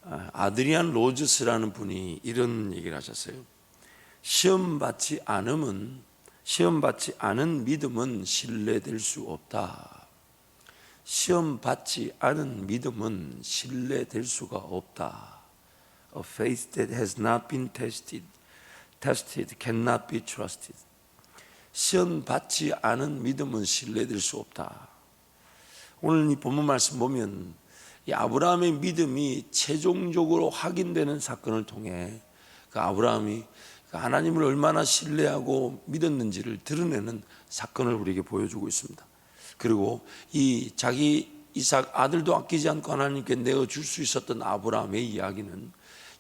아드리안 로저스라는 분이 이런 얘기를 하셨어요. 시험 받지 않은 믿음은 신뢰될 수 없다. 시험 받지 않은 믿음은 신뢰될 수가 없다. A faith that has not been tested cannot be trusted. 시험 받지 않은 믿음은 신뢰될 수 없다. 오늘 이 본문 말씀 보면 이 아브라함의 믿음이 최종적으로 확인되는 사건을 통해 그 아브라함이 하나님을 얼마나 신뢰하고 믿었는지를 드러내는 사건을 우리에게 보여주고 있습니다. 그리고 이 자기 이삭 아들도 아끼지 않고 하나님께 내어줄 수 있었던 아브라함의 이야기는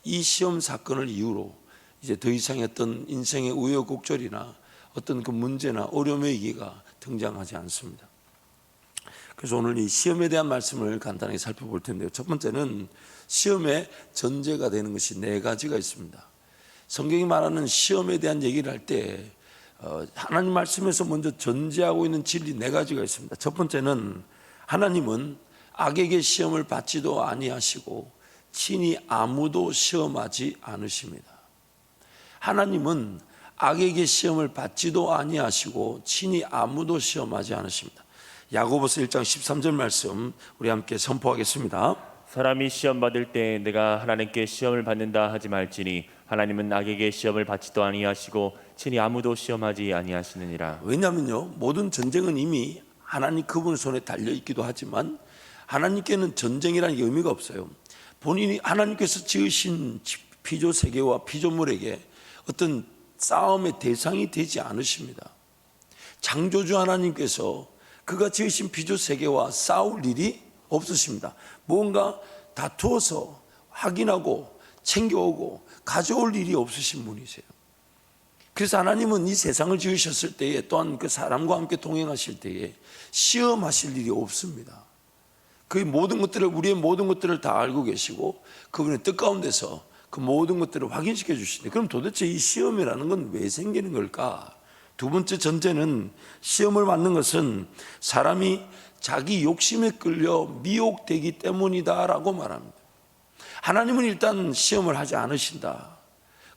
이 시험 사건을 이유로 이제 더 이상의 어떤 인생의 우여곡절이나 어떤 그 문제나 어려움의 얘기가 등장하지 않습니다. 그래서 오늘 이 시험에 대한 말씀을 간단하게 살펴볼 텐데요. 첫 번째는 시험의 전제가 되는 것이 네 가지가 있습니다. 성경이 말하는 시험에 대한 얘기를 할 때 하나님 말씀에서 먼저 전제하고 있는 진리 네 가지가 있습니다. 첫 번째는 하나님은 악에게 시험을 받지도 아니하시고 친히 아무도 시험하지 않으십니다. 하나님은 악에게 시험을 받지도 아니하시고 친히 아무도 시험하지 않으십니다. 야고보서 1장 13절 말씀 우리 함께 선포하겠습니다. 사람이 시험 받을 때 내가 하나님께 시험을 받는다 하지 말지니 하나님은 악에게 시험을 받지도 아니하시고 친히 아무도 시험하지 아니하시느니라. 왜냐하면요, 모든 전쟁은 이미 하나님 그분 손에 달려 있기도 하지만 하나님께는 전쟁이라는 의미가 없어요. 본인이 하나님께서 지으신 피조 세계와 피조물에게 어떤 싸움의 대상이 되지 않으십니다. 창조주 하나님께서 그가 지으신 피조 세계와 싸울 일이 없으십니다. 뭔가 다투어서 확인하고 챙겨오고 가져올 일이 없으신 분이세요. 그래서 하나님은 이 세상을 지으셨을 때에 또한 그 사람과 함께 동행하실 때에 시험하실 일이 없습니다. 그의 모든 것들을, 우리의 모든 것들을 다 알고 계시고 그분의 뜻 가운데서 그 모든 것들을 확인시켜 주시는데, 그럼 도대체 이 시험이라는 건 왜 생기는 걸까? 두 번째 전제는 시험을 받는 것은 사람이 자기 욕심에 끌려 미혹되기 때문이다라고 말합니다. 하나님은 일단 시험을 하지 않으신다.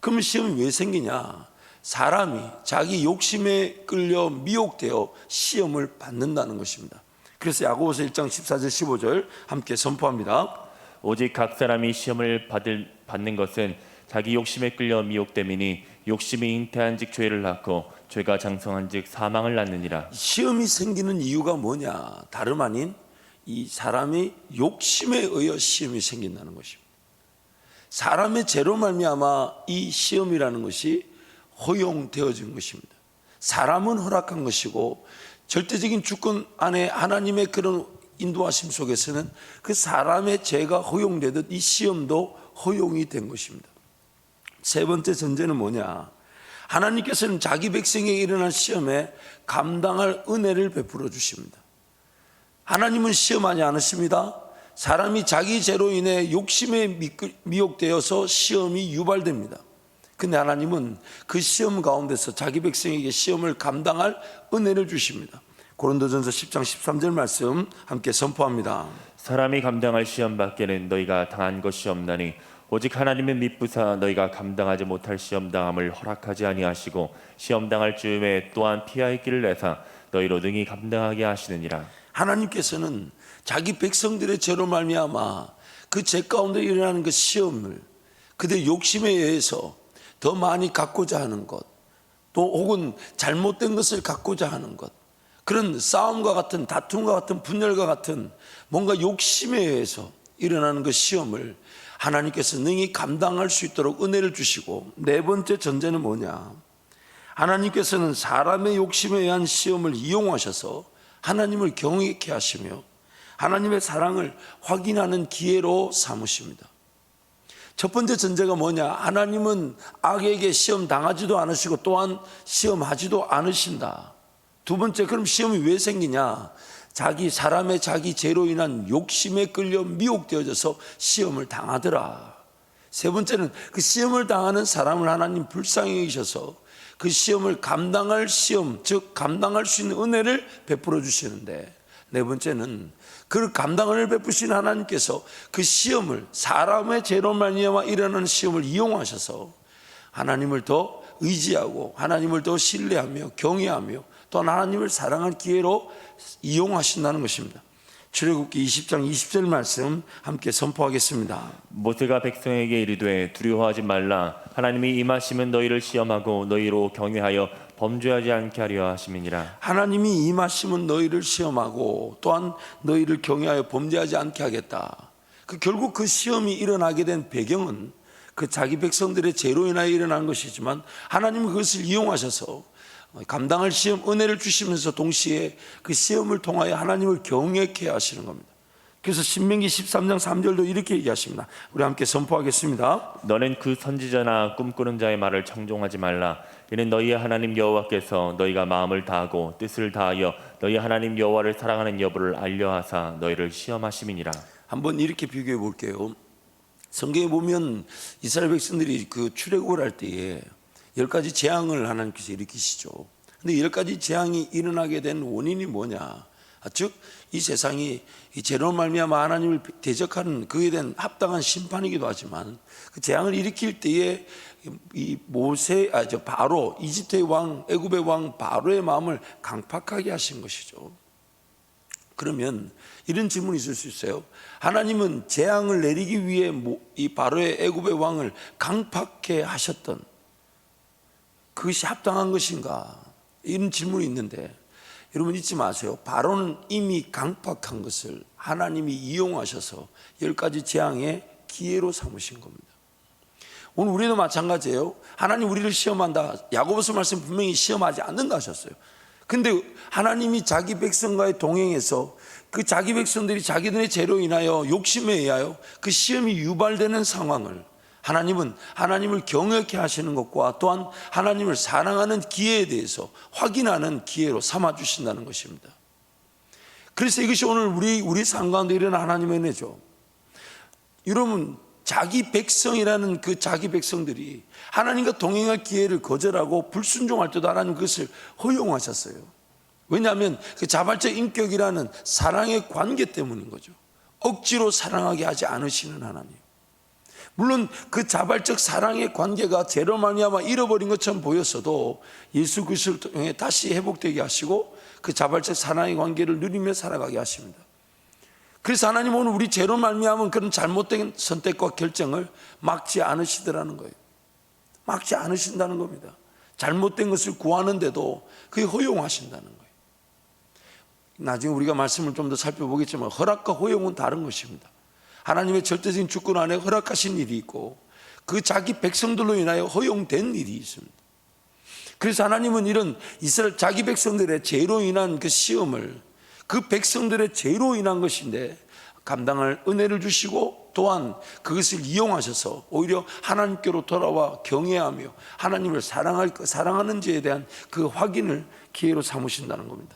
그러면 시험이 왜 생기냐? 사람이 자기 욕심에 끌려 미혹되어 시험을 받는다는 것입니다. 그래서 야고보서 1장 14절 15절 함께 선포합니다. 오직 각 사람이 시험을 받는 것은 자기 욕심에 끌려 미혹됨이니 욕심이 잉태한즉 죄를 낳고 죄가 장성한즉 사망을 낳느니라. 시험이 생기는 이유가 뭐냐? 다름 아닌 이 사람이 욕심에 의해 시험이 생긴다는 것입니다. 사람의 죄로 말미암아 이 시험이라는 것이 허용되어진 것입니다. 사람은 허락한 것이고 절대적인 주권 안에 하나님의 그런 인도하심 속에서는 그 사람의 죄가 허용되듯 이 시험도 허용이 된 것입니다. 세 번째 전제는 뭐냐? 하나님께서는 자기 백성에게 일어난 시험에 감당할 은혜를 베풀어 주십니다. 하나님은 시험하지 않으십니다. 사람이 자기 죄로 인해 욕심에 미혹되어서 시험이 유발됩니다. 근데 하나님은 그 시험 가운데서 자기 백성에게 시험을 감당할 은혜를 주십니다. 고린도전서 10장 13절 말씀 함께 선포합니다. 사람이 감당할 시험 밖에는 너희가 당한 것이 없나니 오직 하나님은 미쁘사 너희가 감당하지 못할 시험 당함을 허락하지 아니하시고 시험 당할 즈음에 또한 피할 길을 내사 너희로 능히 감당하게 하시느니라. 하나님께서는 자기 백성들의 죄로 말미암아 그 죄 가운데 일어나는 그 시험을 그들 욕심에 의해서 더 많이 갖고자 하는 것, 또 혹은 잘못된 것을 갖고자 하는 것, 그런 싸움과 같은 다툼과 같은 분열과 같은 뭔가 욕심에 의해서 일어나는 그 시험을 하나님께서 능히 감당할 수 있도록 은혜를 주시고, 네 번째 전제는 뭐냐? 하나님께서는 사람의 욕심에 의한 시험을 이용하셔서 하나님을 경외케 하시며 하나님의 사랑을 확인하는 기회로 삼으십니다. 첫 번째 전제가 뭐냐? 하나님은 악에게 시험 당하지도 않으시고 또한 시험하지도 않으신다. 두 번째, 그럼 시험이 왜 생기냐? 사람의 자기 죄로 인한 욕심에 끌려 미혹되어져서 시험을 당하더라. 세 번째는 그 시험을 당하는 사람을 하나님 불쌍히 여기셔서 그 시험을 감당할 시험, 즉 감당할 수 있는 은혜를 베풀어 주시는데, 네 번째는 그 감당을 베푸신 하나님께서 그 시험을, 사람의 죄로 말미암아 일어나는 시험을 이용하셔서 하나님을 더 의지하고 하나님을 더 신뢰하며 경외하며 또 하나님을 사랑할 기회로 이용하신다는 것입니다. 출애굽기 20장 20절 말씀 함께 선포하겠습니다. 모세가 백성에게 이르되 두려워하지 말라. 하나님이 임하시면 너희를 시험하고 너희로 경외하여 범죄하지 않게 하려 하심이니라. 하나님이 임하시면 너희를 시험하고 또한 너희를 경외하여 범죄하지 않게 하겠다. 결국 그 시험이 일어나게 된 배경은 그 자기 백성들의 죄로 인하여 일어난 것이지만 하나님은 그것을 이용하셔서 감당할 시험 은혜를 주시면서 동시에 그 시험을 통하여 하나님을 경외케 하시는 겁니다. 그래서 신명기 13장 3절도 이렇게 얘기하십니다. 우리 함께 선포하겠습니다. 너는 그 선지자나 꿈꾸는 자의 말을 청종하지 말라. 이는 너희의 하나님 여호와께서 너희가 마음을 다하고 뜻을 다하여 너희 하나님 여호와를 사랑하는 여부를 알려하사 너희를 시험하심이니라. 한번 이렇게 비교해 볼게요. 성경에 보면 이스라엘 백성들이 그 출애굽을 할 때에 10가지 재앙을 하나님께서 일으키시죠. 근데 10가지 재앙이 일어나게 된 원인이 뭐냐? 즉 이 세상이 이 죄로 말미암아 하나님을 대적하는 그에 대한 합당한 심판이기도 하지만 그 재앙을 일으킬 때에 이 바로 이집트의 왕, 애굽의 왕 바로의 마음을 강팍하게 하신 것이죠. 그러면 이런 질문이 있을 수 있어요. 하나님은 재앙을 내리기 위해 이 바로의 애굽의 왕을 강팍해 하셨던 그것이 합당한 것인가? 이런 질문이 있는데 여러분 잊지 마세요. 바로는 이미 강팍한 것을 하나님이 이용하셔서 10가지 재앙의 기회로 삼으신 겁니다. 오늘 우리도 마찬가지예요. 하나님 우리를 시험한다. 야고보서 말씀 분명히 시험하지 않는다 하셨어요. 근데 하나님이 자기 백성과의 동행해서 그 자기 백성들이 자기들의 죄로 인하여 욕심에 의하여 그 시험이 유발되는 상황을 하나님은 하나님을 경외케 하시는 것과 또한 하나님을 사랑하는 기회에 대해서 확인하는 기회로 삼아 주신다는 것입니다. 그래서 이것이 오늘 우리 삶 가운데 일어난 하나님의 은혜죠. 여러분 자기 백성이라는 그 자기 백성들이 하나님과 동행할 기회를 거절하고 불순종할 때도 하나님 그것을 허용하셨어요. 왜냐하면 그 자발적 인격이라는 사랑의 관계 때문인 거죠. 억지로 사랑하게 하지 않으시는 하나님. 물론 그 자발적 사랑의 관계가 죄로 말미암아 잃어버린 것처럼 보였어도 예수 그리스도를 통해 다시 회복되게 하시고 그 자발적 사랑의 관계를 누리며 살아가게 하십니다. 그래서 하나님은 오늘 우리 죄로 말미암은 그런 잘못된 선택과 결정을 막지 않으시더라는 거예요. 막지 않으신다는 겁니다. 잘못된 것을 구하는데도 그게 허용하신다는 거예요. 나중에 우리가 말씀을 좀 더 살펴보겠지만 허락과 허용은 다른 것입니다. 하나님의 절대적인 주권 안에 허락하신 일이 있고 그 자기 백성들로 인하여 허용된 일이 있습니다. 그래서 하나님은 이런 이스라엘 자기 백성들의 죄로 인한 그 시험을 그 백성들의 죄로 인한 것인데 감당할 은혜를 주시고 또한 그것을 이용하셔서 오히려 하나님께로 돌아와 경외하며 하나님을 사랑하는지에 대한 그 확인을 기회로 삼으신다는 겁니다.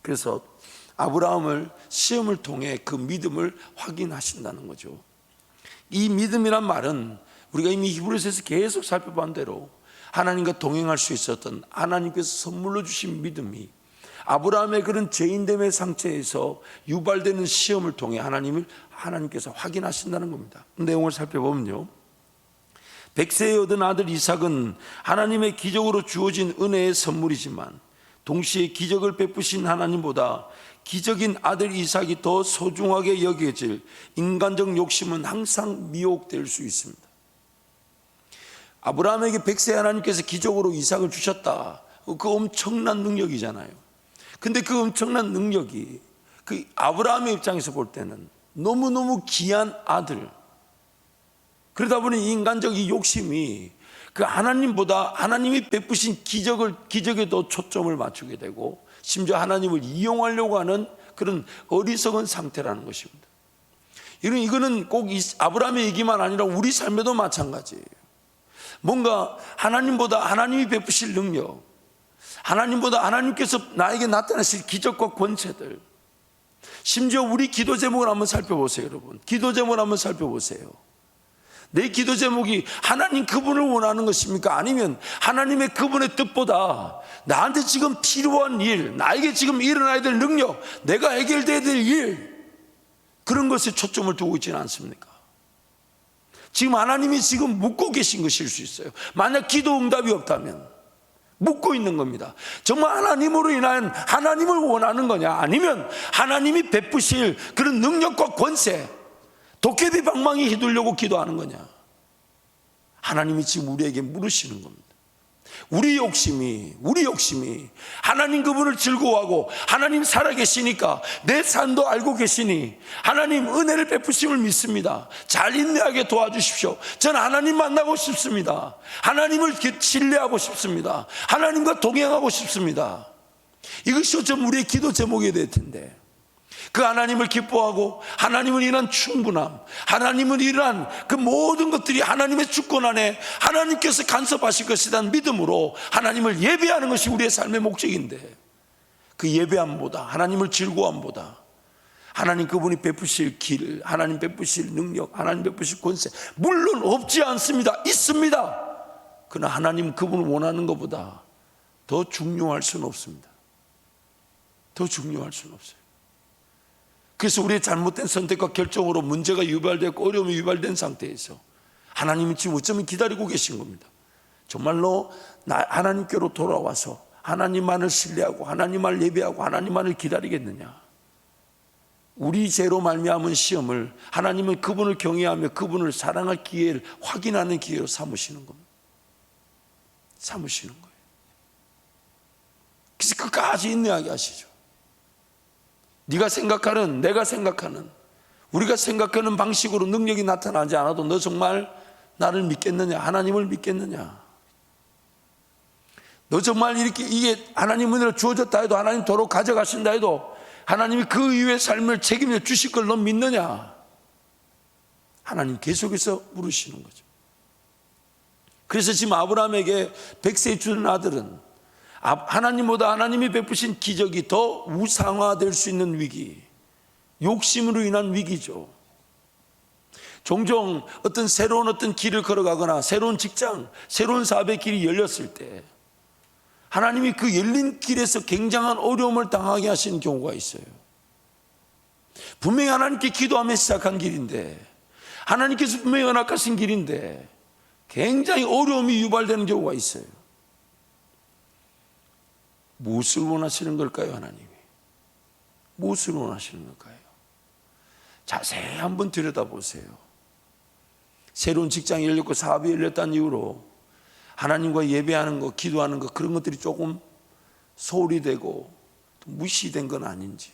그래서 아브라함을 시험을 통해 그 믿음을 확인하신다는 거죠. 이 믿음이란 말은 우리가 이미 히브리서에서 계속 살펴본 대로 하나님과 동행할 수 있었던 하나님께서 선물로 주신 믿음이 아브라함의 그런 죄인됨의 상태에서 유발되는 시험을 통해 하나님께서 확인하신다는 겁니다. 내용을 살펴보면요, 100세에 얻은 아들 이삭은 하나님의 기적으로 주어진 은혜의 선물이지만 동시에 기적을 베푸신 하나님보다 기적인 아들 이삭이 더 소중하게 여겨질 인간적 욕심은 항상 미혹될 수 있습니다. 아브라함에게 100세 하나님께서 기적으로 이삭을 주셨다. 그 엄청난 능력이잖아요. 근데 그 엄청난 능력이 그 아브라함의 입장에서 볼 때는 너무너무 귀한 아들, 그러다 보니 인간적 이 욕심이 그 하나님보다 하나님이 베푸신 기적에 더 초점을 맞추게 되고 심지어 하나님을 이용하려고 하는 그런 어리석은 상태라는 것입니다. 이거는 꼭 아브라함의 얘기만 아니라 우리 삶에도 마찬가지예요. 뭔가 하나님보다 하나님이 베푸실 능력, 하나님보다 하나님께서 나에게 나타나실 기적과 권세들, 심지어 우리 기도 제목을 한번 살펴보세요. 여러분, 기도 제목을 한번 살펴보세요. 내 기도 제목이 하나님 그분을 원하는 것입니까? 아니면 하나님의 그분의 뜻보다 나한테 지금 필요한 일, 나에게 지금 일어나야 될 능력, 내가 해결돼야 될 일, 그런 것에 초점을 두고 있지는 않습니까? 지금 하나님이 지금 묻고 계신 것일 수 있어요. 만약 기도 응답이 없다면 묻고 있는 겁니다. 정말 하나님으로 인한 하나님을 원하는 거냐, 아니면 하나님이 베푸실 그런 능력과 권세, 도깨비 방망이 휘두르려고 기도하는 거냐. 하나님이 지금 우리에게 물으시는 겁니다. 우리 욕심이 하나님 그분을 즐거워하고 하나님 살아계시니까 내 삶도 알고 계시니 하나님 은혜를 베푸심을 믿습니다. 잘 인내하게 도와주십시오. 저는 하나님 만나고 싶습니다. 하나님을 신뢰하고 싶습니다. 하나님과 동행하고 싶습니다. 이것이 좀 우리의 기도 제목이 될 텐데, 그 하나님을 기뻐하고 하나님을 인한 충분함, 하나님을 인한 그 모든 것들이 하나님의 주권 안에 하나님께서 간섭하실 것이라는 믿음으로 하나님을 예배하는 것이 우리의 삶의 목적인데, 그 예배함보다, 하나님을 즐거움보다 하나님 그분이 베푸실 길, 하나님 베푸실 능력, 하나님 베푸실 권세, 물론 없지 않습니다. 있습니다. 그러나 하나님 그분을 원하는 것보다 더 중요할 수는 없습니다. 더 중요할 수는 없어요. 그래서 우리의 잘못된 선택과 결정으로 문제가 유발되고 어려움이 유발된 상태에서 하나님이 지금 어쩌면 기다리고 계신 겁니다. 정말로 하나님께로 돌아와서 하나님만을 신뢰하고 하나님만을 예배하고 하나님만을 기다리겠느냐. 우리 죄로 말미암은 시험을 하나님은 그분을 경외하며 그분을 사랑할 기회를 확인하는 기회로 삼으시는 겁니다. 삼으시는 거예요. 그래서 끝까지 인내하게 하시죠. 네가 생각하는, 내가 생각하는, 우리가 생각하는 방식으로 능력이 나타나지 않아도 너 정말 나를 믿겠느냐, 하나님을 믿겠느냐, 너 정말 이게 하나님 은혜로 주어졌다 해도 하나님 도로 가져가신다 해도 하나님이 그 이후의 삶을 책임져 주실 걸 너 믿느냐. 하나님 계속해서 물으시는 거죠. 그래서 지금 아브라함에게 100세에 주는 아들은 하나님보다 하나님이 베푸신 기적이 더 우상화될 수 있는 위기, 욕심으로 인한 위기죠. 종종 새로운 길을 걸어가거나 새로운 직장, 새로운 사업의 길이 열렸을 때 하나님이 그 열린 길에서 굉장한 어려움을 당하게 하시는 경우가 있어요. 분명히 하나님께 기도하며 시작한 길인데, 하나님께서 분명히 허락하신 길인데 굉장히 어려움이 유발되는 경우가 있어요. 무엇을 원하시는 걸까요? 하나님이 무엇을 원하시는 걸까요? 자세히 한번 들여다보세요. 새로운 직장이 열렸고 사업이 열렸다는 이유로 하나님과 예배하는 것, 기도하는 것, 그런 것들이 조금 소홀히 되고 무시된 건 아닌지,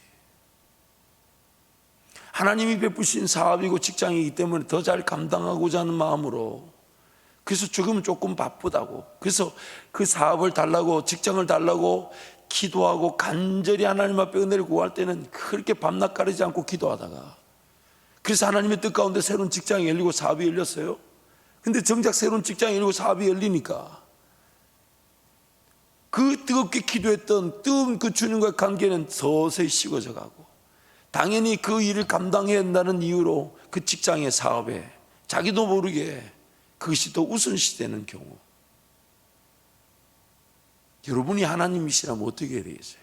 하나님이 베푸신 사업이고 직장이기 때문에 더 잘 감당하고자 하는 마음으로, 그래서 조금은 조금 바쁘다고, 그래서 그 사업을 달라고, 직장을 달라고 기도하고 간절히 하나님 앞에 은혜를 구할 때는 그렇게 밤낮 가리지 않고 기도하다가, 그래서 하나님의 뜻 가운데 새로운 직장이 열리고 사업이 열렸어요. 근데 정작 새로운 직장이 열리고 사업이 열리니까 그 뜨겁게 기도했던 뜨거운 그 주님과의 관계는 서서히 식어져 가고, 당연히 그 일을 감당해야 한다는 이유로 그 직장의 사업에 자기도 모르게 그것이 더 우선시되는 경우, 여러분이 하나님이시라면 어떻게 해야 되겠어요?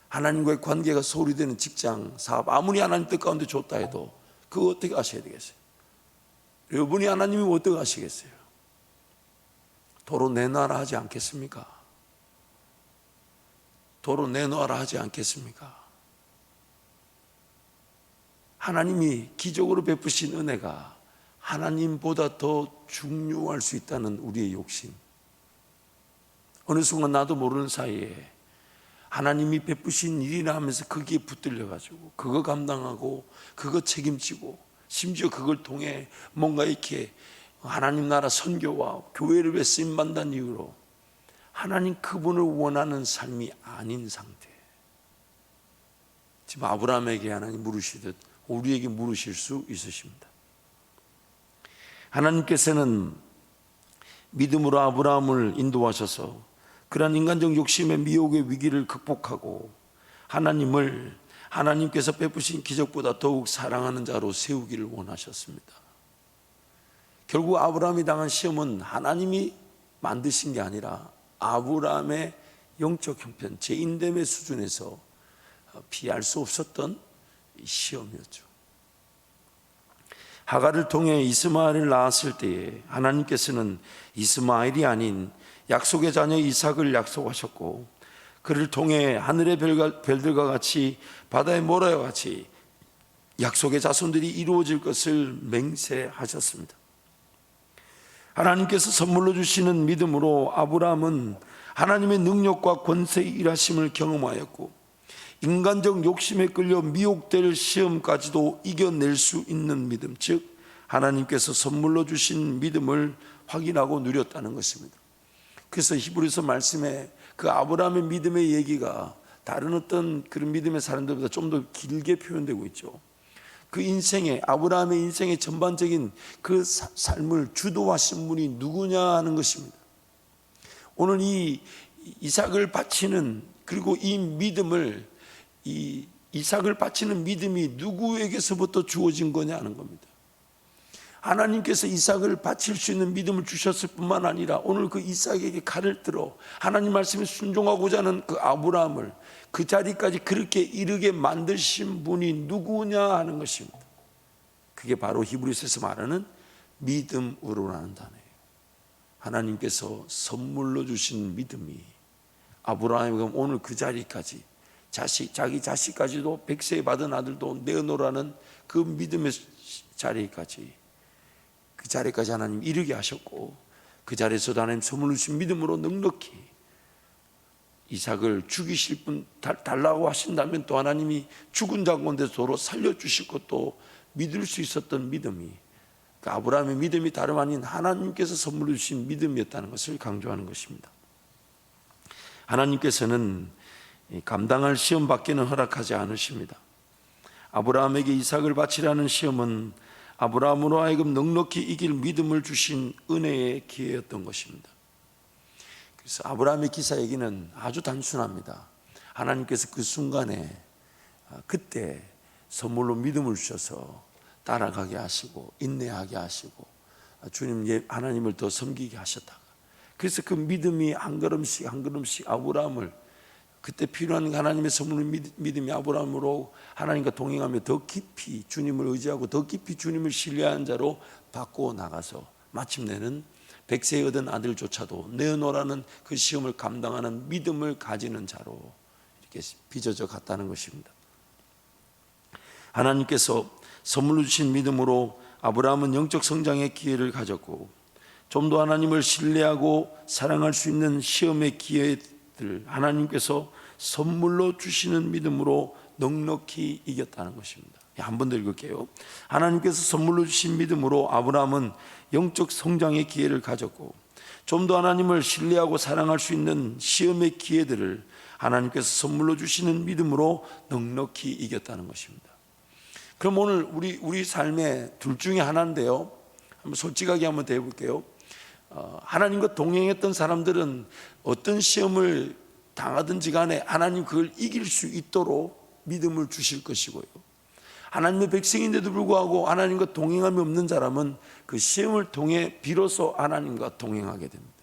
하나님과의 관계가 소홀히 되는 직장, 사업, 아무리 하나님 뜻 가운데 좋다 해도 그거 어떻게 하셔야 되겠어요? 여러분이 하나님이 어떻게 하시겠어요? 도로 내놔라 하지 않겠습니까? 도로 내놓아라 하지 않겠습니까? 하나님이 기적으로 베푸신 은혜가 하나님보다 더 중요할 수 있다는 우리의 욕심, 어느 순간 나도 모르는 사이에 하나님이 베푸신 일이라 하면서 거기에 붙들려 가지고 그거 감당하고 그거 책임지고, 심지어 그걸 통해 뭔가 이렇게 하나님 나라 선교와 교회를 위해 쓰임받는 이유로 하나님 그분을 원하는 삶이 아닌 상태. 지금 아브라함에게 하나님 물으시듯 우리에게 물으실 수 있으십니다. 하나님께서는 믿음으로 아브라함을 인도하셔서 그러한 인간적 욕심의 미혹의 위기를 극복하고 하나님을, 하나님께서 베푸신 기적보다 더욱 사랑하는 자로 세우기를 원하셨습니다. 결국 아브라함이 당한 시험은 하나님이 만드신 게 아니라 아브라함의 영적 형편, 죄인됨의 수준에서 피할 수 없었던 시험이었죠. 하갈을 통해 이스마엘을 낳았을 때에 하나님께서는 이스마엘이 아닌 약속의 자녀 이삭을 약속하셨고, 그를 통해 하늘의 별들과 같이 바다의 모래와 같이 약속의 자손들이 이루어질 것을 맹세하셨습니다. 하나님께서 선물로 주시는 믿음으로 아브라함은 하나님의 능력과 권세의 일하심을 경험하였고, 인간적 욕심에 끌려 미혹될 시험까지도 이겨낼 수 있는 믿음, 즉 하나님께서 선물로 주신 믿음을 확인하고 누렸다는 것입니다. 그래서 히브리서 말씀에 그 아브라함의 믿음의 얘기가 다른 어떤 그런 믿음의 사람들보다 좀 더 길게 표현되고 있죠. 그 인생의, 아브라함의 인생의 전반적인 그 삶을 주도하신 분이 누구냐 하는 것입니다. 오늘 이 이삭을 바치는, 그리고 이 믿음을, 이 이삭을 바치는 믿음이 누구에게서부터 주어진 거냐 하는 겁니다. 하나님께서 이삭을 바칠 수 있는 믿음을 주셨을 뿐만 아니라 오늘 그 이삭에게 칼을 들어 하나님 말씀에 순종하고자 하는 그 아브라함을 그 자리까지 그렇게 이르게 만드신 분이 누구냐 하는 것입니다. 그게 바로 히브리서에서 말하는 믿음으로라는 단어예요. 하나님께서 선물로 주신 믿음이 아브라함이 오늘 그 자리까지, 자기 자식까지도 백세 받은 아들도 내어놓으라는 그 믿음의 자리까지, 그 자리까지 하나님 이르게 하셨고, 그 자리에서도 하나님 선물로 주신 믿음으로 넉넉히 이삭을 죽이실 분 달라고 하신다면 또 하나님이 죽은 자 가운데서 도로 살려주실 것도 믿을 수 있었던 믿음이, 그 아브라함의 믿음이 다름 아닌 하나님께서 선물로 주신 믿음이었다는 것을 강조하는 것입니다. 하나님께서는 감당할 시험 밖에는 허락하지 않으십니다. 아브라함에게 이삭을 바치라는 시험은 아브라함으로 하여금 넉넉히 이길 믿음을 주신 은혜의 기회였던 것입니다. 그래서 아브라함의 기사 얘기는 아주 단순합니다. 하나님께서 그 순간에, 그때 선물로 믿음을 주셔서 따라가게 하시고 인내하게 하시고 주님, 하나님을 더 섬기게 하셨다가, 그래서 그 믿음이 한 걸음씩 한 걸음씩 아브라함을, 그때 필요한 하나님의 선물 믿음이 아브라함으로 하나님과 동행하며 더 깊이 주님을 의지하고 더 깊이 주님을 신뢰하는 자로 바꾸어 나가서 마침내는 백세에 얻은 아들조차도 내어놓으라는 그 시험을 감당하는 믿음을 가지는 자로 이렇게 빚어져 갔다는 것입니다. 하나님께서 선물로 주신 믿음으로 아브라함은 영적 성장의 기회를 가졌고, 좀 더 하나님을 신뢰하고 사랑할 수 있는 시험의 기회들 하나님께서 선물로 주시는 믿음으로 넉넉히 이겼다는 것입니다. 한 번 더 읽을게요. 하나님께서 선물로 주신 믿음으로 아브라함은 영적 성장의 기회를 가졌고, 좀 더 하나님을 신뢰하고 사랑할 수 있는 시험의 기회들을 하나님께서 선물로 주시는 믿음으로 넉넉히 이겼다는 것입니다. 그럼 오늘 우리 삶의 둘 중에 하나인데요, 한번 솔직하게 한번 대해볼게요. 하나님과 동행했던 사람들은 어떤 시험을 당하든지 간에 하나님 그걸 이길 수 있도록 믿음을 주실 것이고요, 하나님의 백성인데도 불구하고 하나님과 동행함이 없는 사람은 그 시험을 통해 비로소 하나님과 동행하게 됩니다.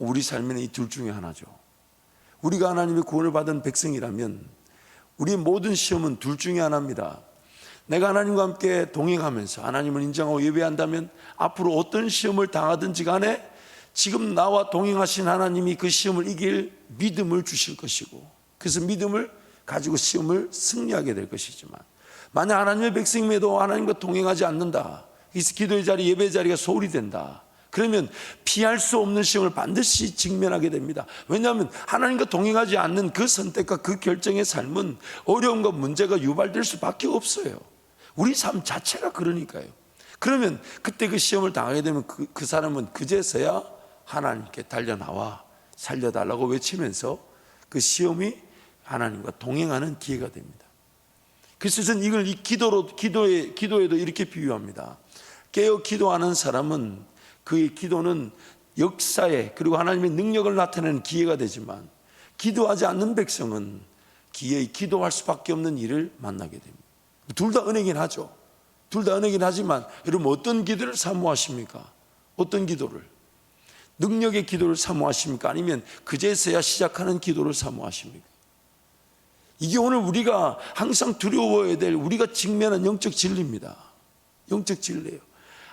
우리 삶에는 이 둘 중에 하나죠. 우리가 하나님의 구원을 받은 백성이라면 우리의 모든 시험은 둘 중에 하나입니다. 내가 하나님과 함께 동행하면서 하나님을 인정하고 예배한다면 앞으로 어떤 시험을 당하든지 간에 지금 나와 동행하신 하나님이 그 시험을 이길 믿음을 주실 것이고, 그래서 믿음을 가지고 시험을 승리하게 될 것이지만, 만약 하나님의 백성임에도 하나님과 동행하지 않는다, 그래서 기도의 자리, 예배의 자리가 소홀히 된다, 그러면 피할 수 없는 시험을 반드시 직면하게 됩니다. 왜냐하면 하나님과 동행하지 않는 그 선택과 그 결정의 삶은 어려움과 문제가 유발될 수밖에 없어요. 우리 삶 자체가 그러니까요. 그러면 그때 그 시험을 당하게 되면 그 사람은 그제서야 하나님께 달려나와 살려달라고 외치면서 그 시험이 하나님과 동행하는 기회가 됩니다. 그래서 저는 이걸 기도에도 이렇게 비유합니다. 깨어 기도하는 사람은 그의 기도는 역사에, 그리고 하나님의 능력을 나타내는 기회가 되지만, 기도하지 않는 백성은 기도할 수밖에 없는 일을 만나게 됩니다. 둘 다 은혜긴 하죠. 둘 다 은혜긴 하지만 여러분 어떤 기도를 사모하십니까? 어떤 기도를? 능력의 기도를 사모하십니까? 아니면 그제서야 시작하는 기도를 사모하십니까? 이게 오늘 우리가 항상 두려워해야 될 우리가 직면한 영적 진리입니다. 영적 진리예요.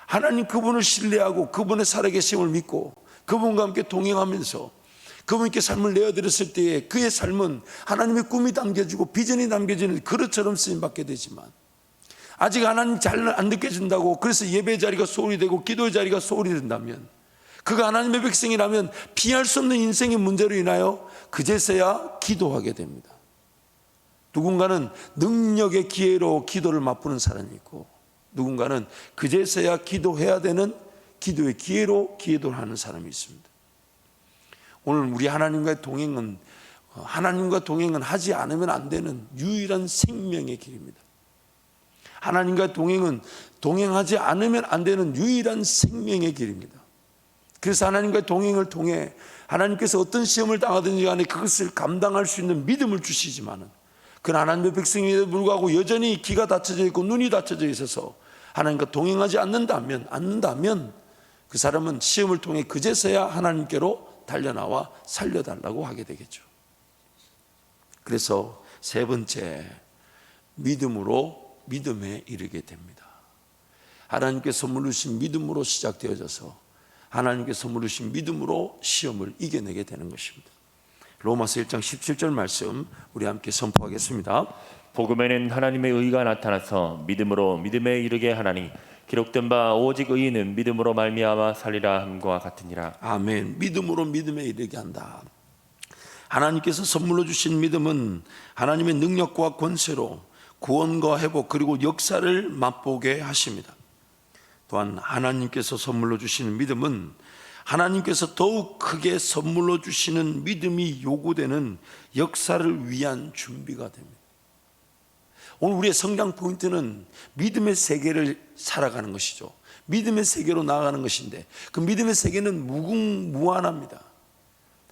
하나님 그분을 신뢰하고 그분의 살아계심을 믿고 그분과 함께 동행하면서 그분께 삶을 내어드렸을 때에 그의 삶은 하나님의 꿈이 담겨지고 비전이 담겨지는 그릇처럼 쓰임받게 되지만 아직 하나님 잘 안 느껴진다고 그래서 예배 자리가 소홀히 되고 기도의 자리가 소홀히 된다면 그가 하나님의 백성이라면 피할 수 없는 인생의 문제로 인하여 그제서야 기도하게 됩니다. 누군가는 능력의 기회로 기도를 맛보는 사람이 있고 누군가는 그제서야 기도해야 되는 기도의 기회로 기도를 하는 사람이 있습니다. 오늘 우리 하나님과의 동행은 하나님과 동행은 하지 않으면 안 되는 유일한 생명의 길입니다. 하나님과 동행은 동행하지 않으면 안 되는 유일한 생명의 길입니다. 그래서 하나님과의 동행을 통해 하나님께서 어떤 시험을 당하든지 간에 그것을 감당할 수 있는 믿음을 주시지만은 그 하나님의 백성임에도 불구하고 여전히 귀가 닫혀져 있고 눈이 닫혀져 있어서 하나님과 동행하지 않는다면 그 사람은 시험을 통해 그제서야 하나님께로 달려나와 살려달라고 하게 되겠죠. 그래서 세 번째, 믿음으로 믿음에 이르게 됩니다. 하나님께 선물로 주신 믿음으로 시작되어져서 하나님께 선물로 주신 믿음으로 시험을 이겨내게 되는 것입니다. 로마서 1장 17절 말씀 우리 함께 선포하겠습니다. 복음에는 하나님의 의가 나타나서 믿음으로 믿음에 이르게 하나니 기록된 바 오직 의인은 믿음으로 말미암아 살리라 함과 같으니라. 아멘. 믿음으로 믿음에 이르게 한다. 하나님께서 선물로 주신 믿음은 하나님의 능력과 권세로 구원과 회복 그리고 역사를 맛보게 하십니다. 또한 하나님께서 선물로 주시는 믿음은 하나님께서 더욱 크게 선물로 주시는 믿음이 요구되는 역사를 위한 준비가 됩니다. 오늘 우리의 성장 포인트는 믿음의 세계를 살아가는 것이죠. 믿음의 세계로 나아가는 것인데 그 믿음의 세계는 무궁무한합니다.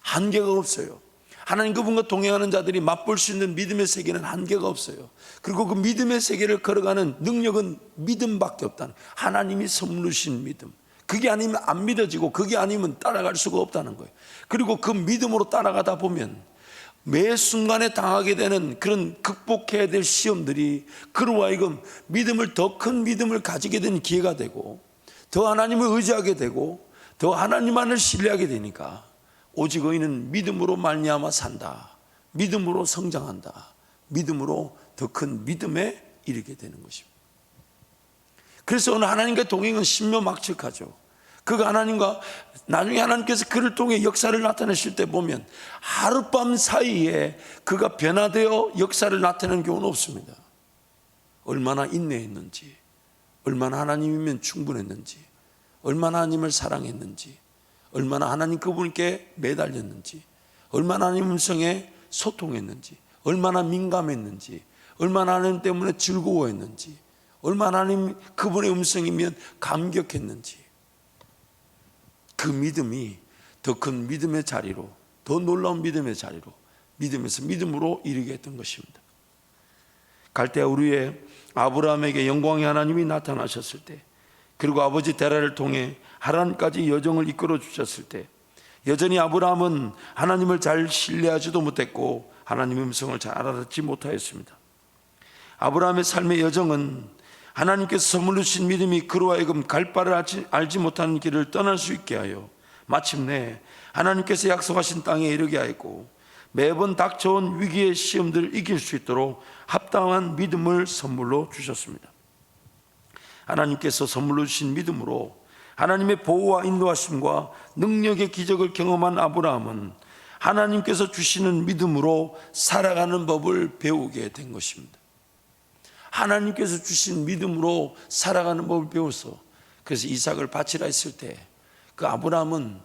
한계가 없어요. 하나님 그분과 동행하는 자들이 맛볼 수 있는 믿음의 세계는 한계가 없어요. 그리고 그 믿음의 세계를 걸어가는 능력은 믿음밖에 없다는, 하나님이 선물로 주신 믿음. 그게 아니면 안 믿어지고 그게 아니면 따라갈 수가 없다는 거예요. 그리고 그 믿음으로 따라가다 보면 매 순간에 당하게 되는 그런 극복해야 될 시험들이 그로 하여금 믿음을 더 큰 믿음을 가지게 되는 기회가 되고 더 하나님을 의지하게 되고 더 하나님만을 신뢰하게 되니까 오직 의인은 믿음으로 말미암아 산다. 믿음으로 성장한다. 믿음으로 더 큰 믿음에 이르게 되는 것입니다. 그래서 오늘 하나님과 동행은 신묘막측하죠. 그가 하나님과 나중에 하나님께서 그를 통해 역사를 나타내실 때 보면 하룻밤 사이에 그가 변화되어 역사를 나타내는 경우는 없습니다. 얼마나 인내했는지, 얼마나 하나님이면 충분했는지, 얼마나 하나님을 사랑했는지, 얼마나 하나님 그분께 매달렸는지, 얼마나 하나님 음성에 소통했는지, 얼마나 민감했는지, 얼마나 하나님 때문에 즐거워했는지, 얼마나 하나님 그분의 음성이면 감격했는지, 그 믿음이 더 큰 믿음의 자리로, 더 놀라운 믿음의 자리로, 믿음에서 믿음으로 이르게 했던 것입니다. 갈대아 우르에 아브라함에게 영광의 하나님이 나타나셨을 때, 그리고 아버지 데라를 통해 하란까지 여정을 이끌어 주셨을 때 여전히 아브라함은 하나님을 잘 신뢰하지도 못했고 하나님의 음성을 잘 알아듣지 못하였습니다. 아브라함의 삶의 여정은 하나님께서 선물로 주신 믿음이 그로 하여금 갈 바를 알지 못하는 길을 떠날 수 있게 하여 마침내 하나님께서 약속하신 땅에 이르게 하였고 매번 닥쳐온 위기의 시험들을 이길 수 있도록 합당한 믿음을 선물로 주셨습니다. 하나님께서 선물로 주신 믿음으로 하나님의 보호와 인도하심과 능력의 기적을 경험한 아브라함은 하나님께서 주시는 믿음으로 살아가는 법을 배우게 된 것입니다. 하나님께서 주신 믿음으로 살아가는 법을 배워서 그래서 이삭을 바치라 했을 때 그 아브라함은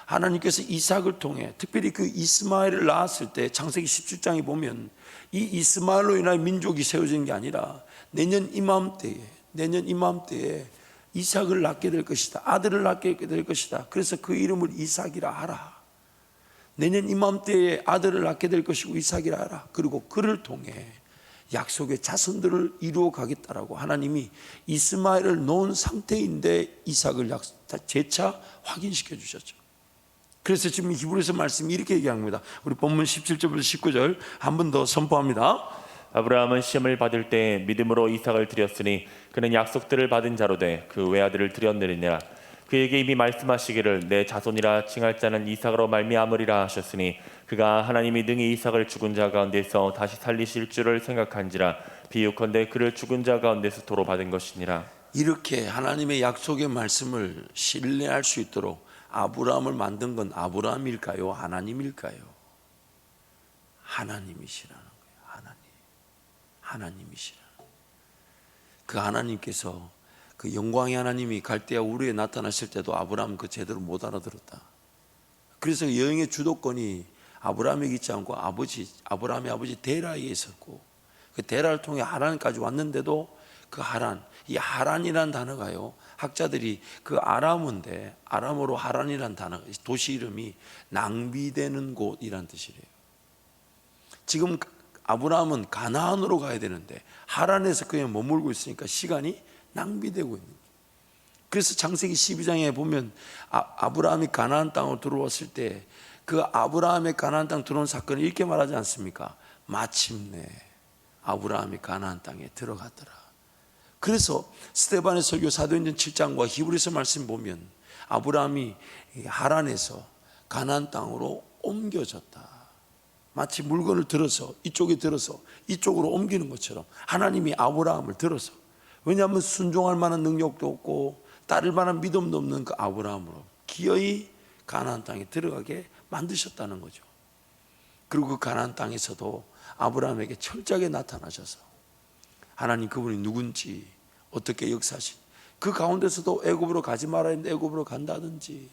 하나님께서 이삭을 통해 특별히 그 이스마엘을 낳았을 때 창세기 17장에 보면 이 이스마엘로 인하여 민족이 세워진 게 아니라 내년 이맘때에 이삭을 낳게 될 것이다. 아들을 낳게 될 것이다. 그래서 그 이름을 이삭이라 하라. 내년 이맘때에 아들을 낳게 될 것이고 이삭이라 하라. 그리고 그를 통해 약속의 자손들을 이루어 가겠다라고 하나님이 이스마엘을 놓은 상태인데 이삭을 재차 확인시켜 주셨죠. 그래서 지금 히브리서 말씀이 이렇게 얘기합니다. 우리 본문 17절부터 19절 한 번 더 선포합니다. 아브라함은 시험을 받을 때 믿음으로 이삭을 드렸으니 그는 약속들을 받은 자로 돼 그 외아들을 드렸느니라. 그에게 이미 말씀하시기를 내 자손이라 칭할 자는 이삭으로 말미암으리라 하셨으니 그가 하나님이 능히 이삭을 죽은 자 가운데서 다시 살리실 줄을 생각한지라. 비유컨대 그를 죽은 자 가운데서 도로 받은 것이니라. 이렇게 하나님의 약속의 말씀을 신뢰할 수 있도록 아브라함을 만든 건 아브라함일까요? 하나님일까요? 하나님이시라는 거예요. 하나님이시라는 거예요. 그 하나님께서 그 영광의 하나님이 갈대아 우르에 나타났을 때도 아브라함 그 제대로 못 알아들었다. 그래서 여행의 주도권이 아브라함에게 있지 않고 아브라함의 아버지 데라에 있었고, 그 데라를 통해 하란까지 왔는데도 그 하란, 이 하란이라는 단어가요, 학자들이 그 아람어인데 아람어로 하란이라는 단어, 도시 이름이 낭비되는 곳이라는 뜻이래요. 지금 아브라함은 가나안으로 가야 되는데 하란에서 그냥 머물고 있으니까 시간이 낭비되고 있는 거예요. 그래서 창세기 12장에 보면 아브라함이 가나안 땅으로 들어왔을 때 그 아브라함의 가나안 땅 들어온 사건을 이렇게 말하지 않습니까? 마침내 아브라함이 가나안 땅에 들어갔더라. 그래서 스데반의 설교 사도행전 7장과 히브리서 말씀 보면 아브라함이 하란에서 가나안 땅으로 옮겨졌다. 마치 물건을 들어서 이쪽에 들어서 이쪽으로 옮기는 것처럼 하나님이 아브라함을 들어서, 왜냐하면 순종할 만한 능력도 없고 따를 만한 믿음도 없는 그 아브라함으로 기어이 가나안 땅에 들어가게 만드셨다는 거죠. 그리고 그 가나안 땅에서도 아브라함에게 철저하게 나타나셔서 하나님 그분이 누군지 어떻게 역사하신, 그 가운데서도 애굽으로 가지 말아야 했는데 애굽으로 간다든지,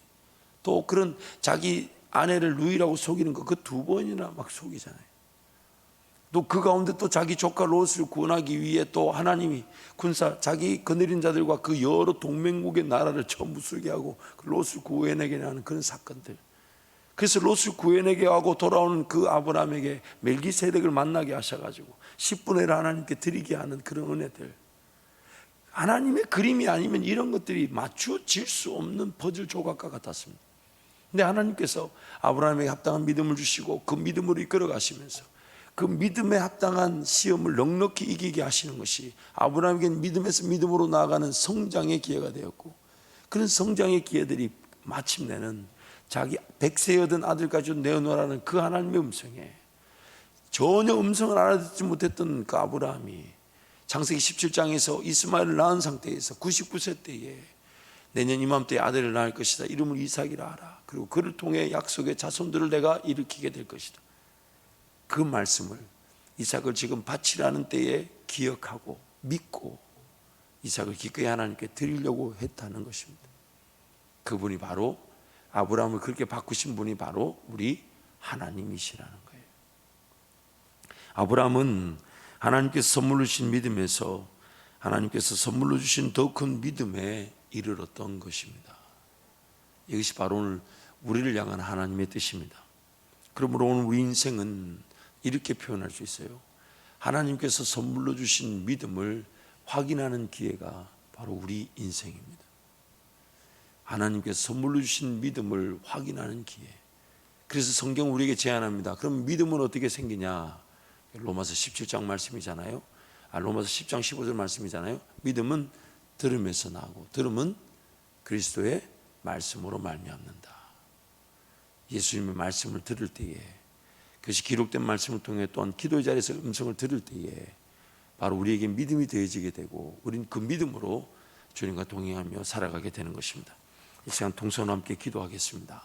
또 그런 자기 아내를 누이라고 속이는 거 그 2번이나 막 속이잖아요. 또 그 가운데 또 자기 조카 롯을 구원하기 위해 또 하나님이 군사 자기 거느린 자들과 그 여러 동맹국의 나라를 전부 쓰게 하고 그 롯을 구해내게 하는 그런 사건들. 그래서 롯을 구해내게 하고 돌아오는 그 아브라함에게 멜기세덱을 만나게 하셔가지고 10분의 1을 하나님께 드리게 하는 그런 은혜들. 하나님의 그림이 아니면 이런 것들이 맞춰질 수 없는 퍼즐 조각과 같았습니다. 근데 하나님께서 아브라함에게 합당한 믿음을 주시고 그 믿음으로 이끌어 가시면서 그 믿음에 합당한 시험을 넉넉히 이기게 하시는 것이 아브라함에게는 믿음에서 믿음으로 나아가는 성장의 기회가 되었고, 그런 성장의 기회들이 마침내는 자기 100세 얻은 아들까지 내어놓으라는 그 하나님의 음성에 전혀 음성을 알아듣지 못했던 그 아브라함이 창세기 17장에서 이스마엘을 낳은 상태에서 99세 때에 내년 이맘때에 아들을 낳을 것이다, 이름을 이삭이라 하라, 그리고 그를 통해 약속의 자손들을 내가 일으키게 될 것이다, 그 말씀을 이삭을 지금 바치라는 때에 기억하고 믿고 이삭을 기꺼이 하나님께 드리려고 했다는 것입니다. 그분이 바로, 아브라함을 그렇게 바꾸신 분이 바로 우리 하나님이시라는 거예요. 아브라함은 하나님께서 선물로 주신 믿음에서 하나님께서 선물로 주신 더 큰 믿음에 이르렀던 것입니다. 이것이 바로 오늘 우리를 향한 하나님의 뜻입니다. 그러므로 오늘 우리 인생은 이렇게 표현할 수 있어요. 하나님께서 선물로 주신 믿음을 확인하는 기회가 바로 우리 인생입니다. 하나님께서 선물로 주신 믿음을 확인하는 기회. 그래서 성경 우리에게 제안합니다. 그럼 믿음은 어떻게 생기냐? 로마서 17장 말씀이잖아요. 로마서 10장 15절 말씀이잖아요. 믿음은 들음에서 나고 들음은 그리스도의 말씀으로 말미암는다. 예수님의 말씀을 들을 때에, 그것이 기록된 말씀을 통해 또한 기도의 자리에서 음성을 들을 때에 바로 우리에게 믿음이 더해지게 되고 우리는 그 믿음으로 주님과 동행하며 살아가게 되는 것입니다. 이 시간 동서와 함께 기도하겠습니다.